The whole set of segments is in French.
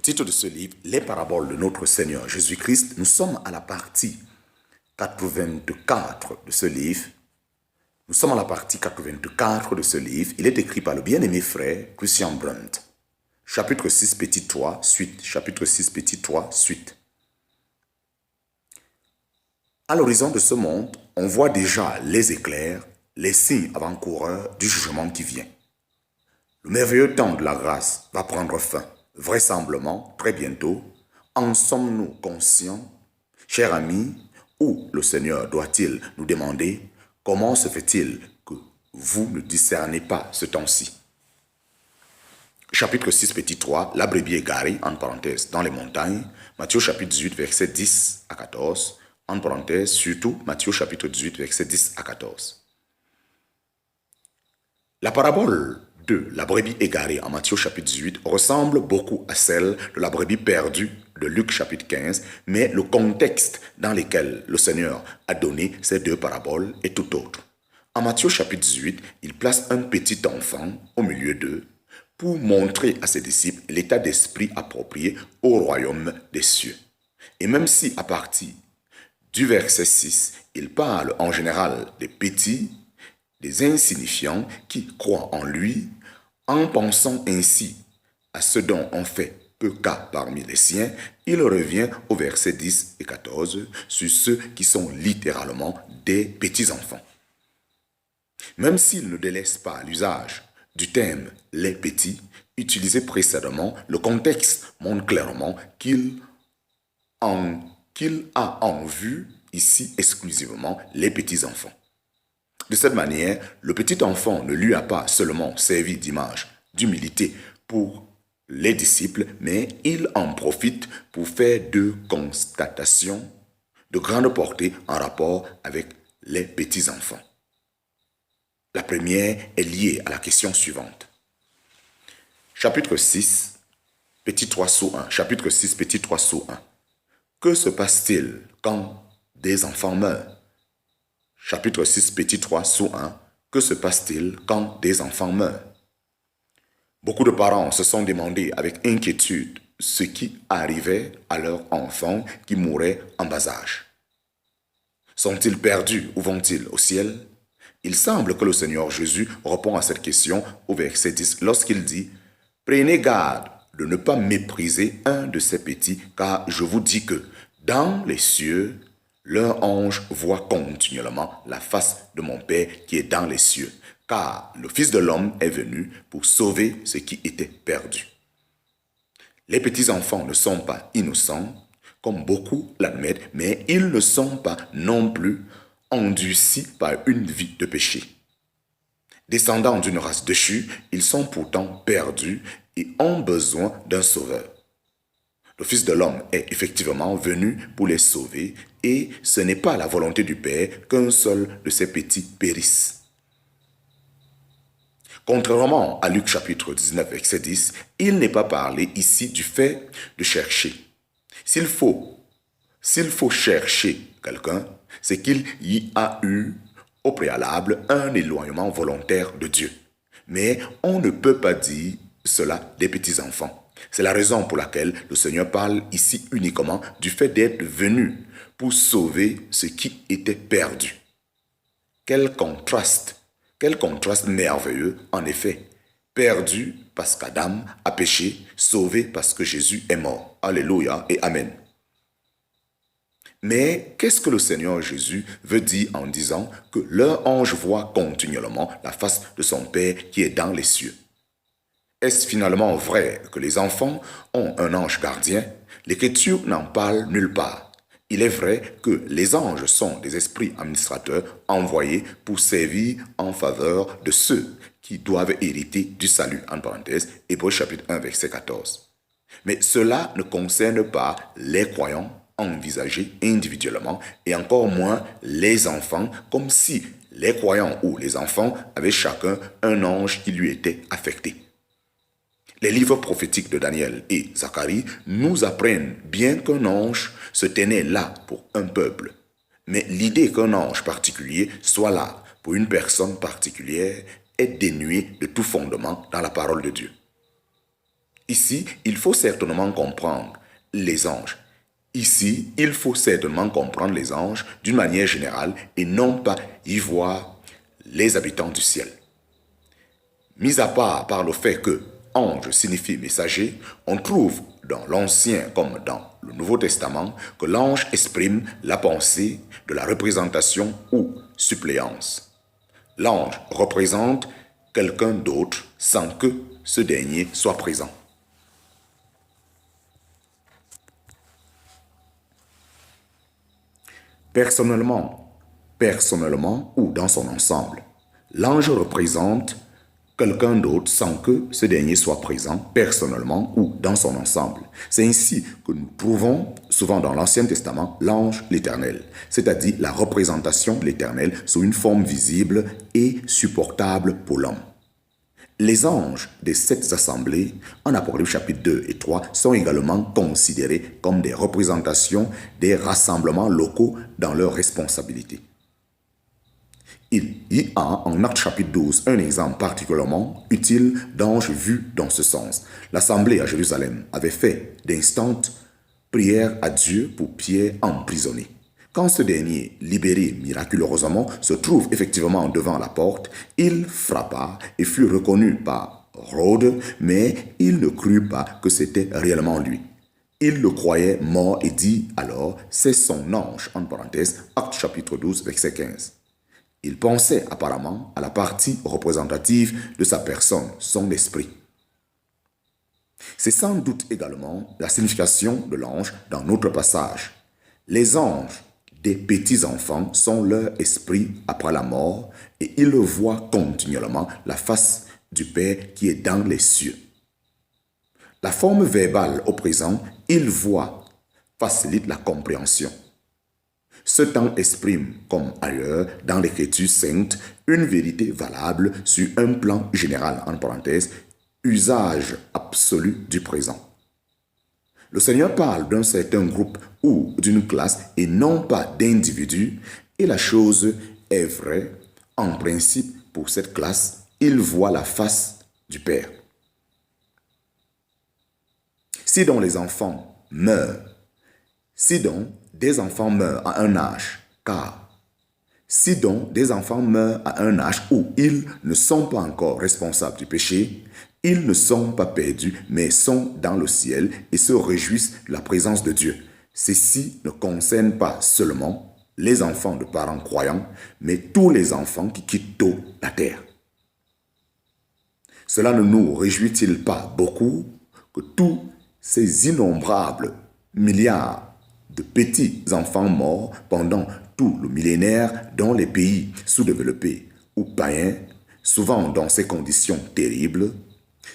Le titre de ce livre, Les paraboles de notre Seigneur Jésus-Christ. Nous sommes à la partie 84 de ce livre. Nous sommes à la partie 84 de ce livre. Il est écrit par le bien-aimé frère Christian Brandt. Chapitre 6, petit 3, suite. Chapitre 6, petit 3, suite. À l'horizon de ce monde, on voit déjà les éclairs, les signes avant-coureurs du jugement qui vient. Le merveilleux temps de la grâce va prendre fin, vraisemblablement, très bientôt. En sommes-nous conscients, chers amis, ou le Seigneur doit-il nous demander comment se fait-il que vous ne discernez pas ce temps-ci? Chapitre 6, petit 3, la brebis égarée, en parenthèse, dans les montagnes. Matthieu chapitre 18, versets 10 à 14, en parenthèse, surtout Matthieu chapitre 18, versets 10 à 14. La parabole de la brebis égarée en Matthieu chapitre 18 ressemble beaucoup à celle de la brebis perdue de Luc chapitre 15, mais le contexte dans lequel le Seigneur a donné ces deux paraboles est tout autre. En Matthieu chapitre 18, il place un petit enfant au milieu d'eux pour montrer à ses disciples l'état d'esprit approprié au royaume des cieux. Et même si à partir du verset 6, il parle en général des petits, des insignifiants qui croient en lui, en pensant ainsi à ce dont on fait peu cas parmi les siens, il revient au verset 10 et 14 sur ceux qui sont littéralement des petits-enfants. Même s'il ne délaisse pas l'usage du terme « les petits » utilisé précédemment, le contexte montre clairement qu'il a en vue ici exclusivement les petits-enfants. De cette manière, le petit enfant ne lui a pas seulement servi d'image d'humilité pour les disciples, mais il en profite pour faire deux constatations de grande portée en rapport avec les petits-enfants. La première est liée à la question suivante. Chapitre 6, petit 3 sous 1. Chapitre 6, petit 3 sous 1. Que se passe-t-il quand des enfants meurent? Chapitre 6, petit 3 sous 1. Que se passe-t-il quand des enfants meurent? Beaucoup de parents se sont demandé avec inquiétude ce qui arrivait à leurs enfants qui mouraient en bas âge. Sont-ils perdus ou vont-ils au ciel? Il semble que le Seigneur Jésus répond à cette question au verset 10 lorsqu'il dit « Prenez garde de ne pas mépriser un de ces petits, car je vous dis que dans les cieux, leur ange voit continuellement la face de mon Père qui est dans les cieux, car le Fils de l'homme est venu pour sauver ce qui était perdu. » Les petits-enfants ne sont pas innocents, comme beaucoup l'admettent, mais ils ne sont pas non plus endurcis par une vie de péché. Descendants d'une race déchue, ils sont pourtant perdus et ont besoin d'un sauveur. Le Fils de l'homme est effectivement venu pour les sauver et ce n'est pas la volonté du Père qu'un seul de ces petits périsse. Contrairement à Luc chapitre 19, verset 10, il n'est pas parlé ici du fait de chercher. S'il faut chercher quelqu'un, c'est qu'il y a eu au préalable un éloignement volontaire de Dieu. Mais on ne peut pas dire cela des petits-enfants. C'est la raison pour laquelle le Seigneur parle ici uniquement du fait d'être venu pour sauver ce qui était perdu. Quel contraste merveilleux, en effet. Perdu parce qu'Adam a péché, sauvé parce que Jésus est mort. Alléluia et Amen. Mais qu'est-ce que le Seigneur Jésus veut dire en disant que leur ange voit continuellement la face de son Père qui est dans les cieux? Est-ce finalement vrai que les enfants ont un ange gardien? L'Écriture n'en parle nulle part. Il est vrai que les anges sont des esprits administrateurs envoyés pour servir en faveur de ceux qui doivent hériter du salut, en parenthèse, Hébreux chapitre 1, verset 14. Mais cela ne concerne pas les croyants envisagés individuellement et encore moins les enfants, comme si les croyants ou les enfants avaient chacun un ange qui lui était affecté. Les livres prophétiques de Daniel et Zacharie nous apprennent bien qu'un ange se tenait là pour un peuple. Mais l'idée qu'un ange particulier soit là pour une personne particulière est dénuée de tout fondement dans la parole de Dieu. Ici, il faut certainement comprendre les anges. Ici, il faut certainement comprendre les anges d'une manière générale et non pas y voir les habitants du ciel. Mis à part par le fait que ange signifie messager, on trouve dans l'Ancien comme dans le Nouveau Testament que l'ange exprime la pensée de la représentation ou suppléance. L'ange représente quelqu'un d'autre sans que ce dernier soit présent. Personnellement ou dans son ensemble, l'ange représente quelqu'un d'autre sans que ce dernier soit présent personnellement ou dans son ensemble. C'est ainsi que nous trouvons souvent dans l'Ancien Testament l'ange l'Éternel, c'est-à-dire la représentation de l'Éternel sous une forme visible et supportable pour l'homme. Les anges des 7 assemblées, en Apocalypse chapitre 2 et 3, sont également considérés comme des représentations des rassemblements locaux dans leurs responsabilités. Il y a en Actes chapitre 12 un exemple particulièrement utile d'anges vus dans ce sens. L'assemblée à Jérusalem avait fait d'instantes prières à Dieu pour Pierre emprisonné. Quand ce dernier, libéré miraculeusement, se trouve effectivement devant la porte, il frappa et fut reconnu par Rôde, mais il ne crut pas que c'était réellement lui. Il le croyait mort et dit alors, c'est son ange, en parenthèse, Actes chapitre 12, verset 15. Il pensait apparemment à la partie représentative de sa personne, son esprit. C'est sans doute également la signification de l'ange dans notre passage. Les anges des petits-enfants sont leur esprit après la mort et ils voient continuellement la face du Père qui est dans les cieux. La forme verbale au présent, ils voient, facilite la compréhension. Ce temps exprime, comme ailleurs dans l'Écriture sainte, une vérité valable sur un plan général, en parenthèse, usage absolu du présent. Le Seigneur parle d'un certain groupe ou d'une classe et non pas d'individus, et la chose est vraie. En principe, pour cette classe, il voit la face du Père. Si donc des enfants meurent à un âge, à un âge où ils ne sont pas encore responsables du péché, ils ne sont pas perdus, mais sont dans le ciel et se réjouissent de la présence de Dieu. Ceci ne concerne pas seulement les enfants de parents croyants, mais tous les enfants qui quittent tôt la terre. Cela ne nous réjouit-il pas beaucoup que tous ces innombrables milliards de petits enfants morts pendant tout le millénaire dans les pays sous-développés ou païens, souvent dans ces conditions terribles,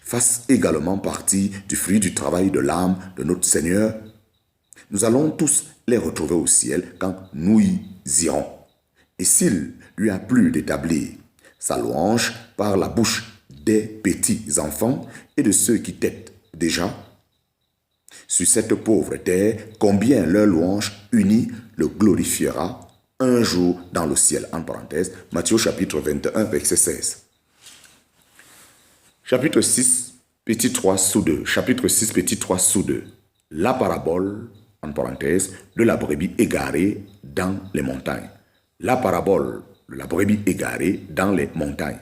fassent également partie du fruit du travail de l'âme de notre Seigneur? Nous allons tous les retrouver au ciel quand nous y irons. Et s'il lui a plu d'établir sa louange par la bouche des petits enfants et de ceux qui t'aident déjà, sur cette pauvre terre, combien leur louange unie le glorifiera un jour dans le ciel. En parenthèse, Matthieu chapitre 21, verset 16. Chapitre 6, petit 3 sous 2. Chapitre 6, petit 3 sous 2. La parabole, en parenthèse, de la brebis égarée dans les montagnes. La parabole de la brebis égarée dans les montagnes.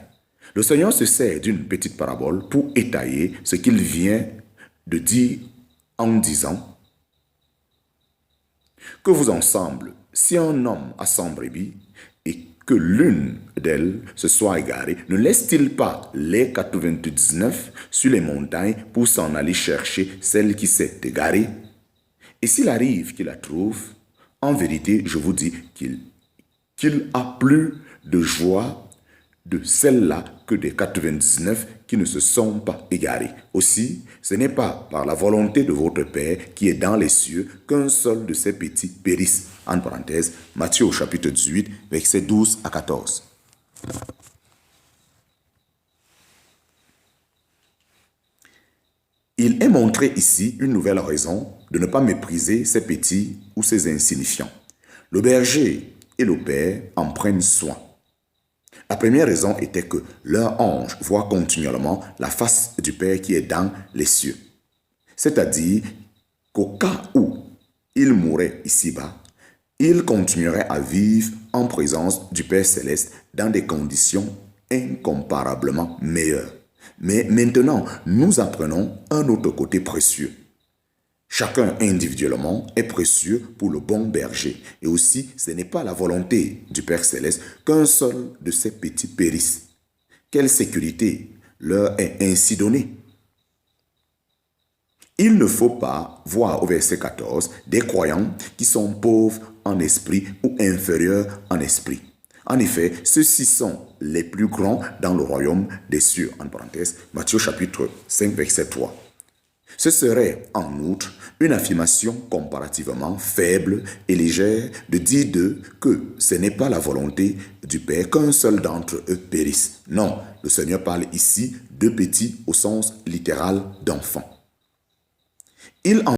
Le Seigneur se sert d'une petite parabole pour étayer ce qu'il vient de dire en disant que vous ensemble, si un homme a 100 brebis et que l'une d'elles se soit égarée, ne laisse-t-il pas les 99 sur les montagnes pour s'en aller chercher celle qui s'est égarée? Et s'il arrive qu'il la trouve, en vérité, je vous dis qu'il a plus de joie de celle-là que des 99 qui ne se sont pas égarés. Aussi, ce n'est pas par la volonté de votre Père qui est dans les cieux qu'un seul de ces petits périsse. En parenthèse, Matthieu au chapitre 18, versets 12 à 14. Il est montré ici une nouvelle raison de ne pas mépriser ces petits ou ces insignifiants. Le berger et le Père en prennent soin. La première raison était que leur ange voit continuellement la face du Père qui est dans les cieux. C'est-à-dire qu'au cas où il mourrait ici-bas, il continuerait à vivre en présence du Père Céleste dans des conditions incomparablement meilleures. Mais maintenant, nous apprenons un autre côté précieux. Chacun individuellement est précieux pour le bon berger. Et aussi, ce n'est pas la volonté du Père Céleste qu'un seul de ces petits périsse. Quelle sécurité leur est ainsi donnée? Il ne faut pas voir au verset 14 des croyants qui sont pauvres en esprit ou inférieurs en esprit. En effet, ceux-ci sont les plus grands dans le royaume des cieux. En parenthèse, Matthieu chapitre 5, verset 3. Ce serait en outre une affirmation comparativement faible et légère de dire d'eux que ce n'est pas la volonté du Père qu'un seul d'entre eux périsse. Non, le Seigneur parle ici de petits au sens littéral d'enfants. Il en